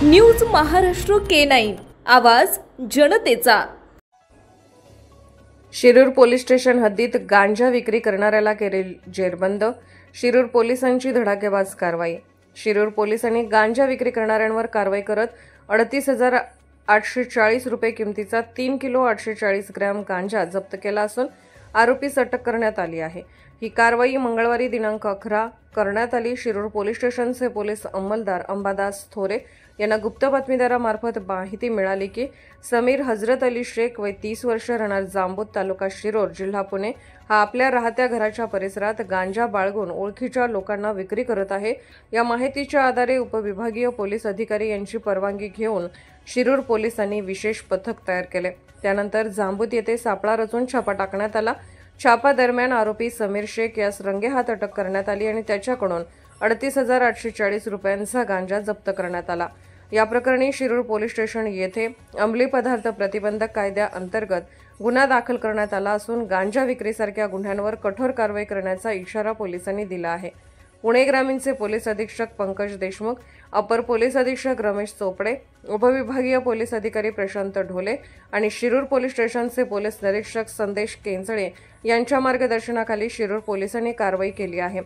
News Maharashtra K9 आवाज जनतेचा। Shirur police station हद्दीत गांजा विक्री करणाऱ्याला केले जेरबंद। शिरूर पोलिसांची धडाकेबाज कारवाई। शिरूर पोलिसांनी गांजा विक्री करणाऱ्यांवर कारवाई करत 38,840 रुपये किमतीचा 3 किलो 840 ग्रॅम गांजा जप्त केला असून आरोपीस अटक करण्यात आली आहे। ही कारवाई मंगळवारी दिनांक 11 करण्यात आली। शिरूर पोलीस स्टेशनचे पोलीस अंमलदार अंबादास थोरे यांना गुप्त बातमीदारामार्फत माहिती मिळाली की समीर हजरत अली शेख वय 30 वर्ष राहणार जांबूत तालुका शिरूर जिल्हा पुणे हा आपल्या राहत्या घराच्या परिसरात गांजा बाळगून ओळखीच्या लोकांना विक्री करत आहे। या माहितीच्या आधारे उपविभागीय पोलीस अधिकारी यांची परवानगी घेऊन शिरूर पोलिसांनी विशेष पथक तयार केले। त्यानंतर जांबूत येथे सापळा रचून छापा टाकण्यात आला। छापा दरम्यान आरोपी समीर शेख यास रंगेहात अटक करण्यात आली आणि त्याच्याकडून 38,840 रुपयांचा गांजा जप्त करण्यात आला। या प्रकरणी शिरूर पोलीस स्टेशन येथे अंमली पदार्थ प्रतिबंधक कायद्याअंतर्गत गुन्हा दाखल करण्यात आला असून गांजा विक्रीसारख्या गुन्ह्यांवर कठोर कारवाई करण्याचा इशारा पोलिसांनी दिला आहे। पुणे ग्रामीणचे पोलीस अधीक्षक पंकज देशमुख, अपर पोलीस अधीक्षक रमेश चोपडे, उपविभागीय पोलीस अधिकारी प्रशांत ढोले आणि शिरूर पोलीस स्टेशनचे पोलीस निरीक्षक संदेश केंचळे यांच्या मार्गदर्शनाखाली शिरूर पोलिसांनी कारवाई केली आहे।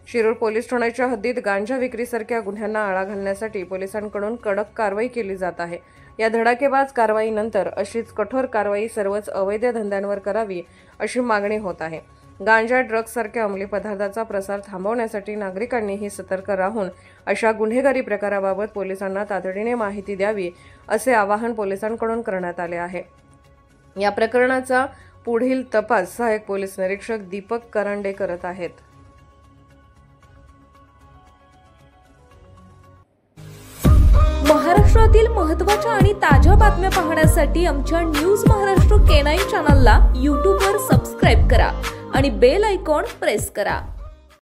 शिरूर पोलीस ठाण्याच्या हद्दीत गांजा विक्रीसारख्या गुन्ह्यांना आळा घालण्यासाठी पोलिसांकडून कडक कारवाई केली जात आहे। या धडाकेबाज कारवाईनंतर अशीच कठोर कारवाई सर्वच अवैध धंद्यांवर करावी अशी मागणी होत आहे। गांजा ड्रग्ज सारख्या अंमली पदार्थाचा प्रसार थांबवण्यासाठी नागरिकांनीही सतर्क राहून अशा गुन्हेगारी प्रकाराबाबत पोलिसांना तातडीने माहिती द्यावी असे आवाहन पोलिसांकडून करण्यात आले आहे। या प्रकरणाचा पुढील तपास सहाय्यक पोलीस निरीक्षक दीपक करंडे करत आहेत। महाराष्ट्रातील महत्त्वाच्या आणि ताज्या बातम्या पाहण्यासाठी आमच्या न्यूज महाराष्ट्र K9 चॅनलला YouTube वर सबस्क्राइब करा आणि बेल आयकॉन प्रेस करा।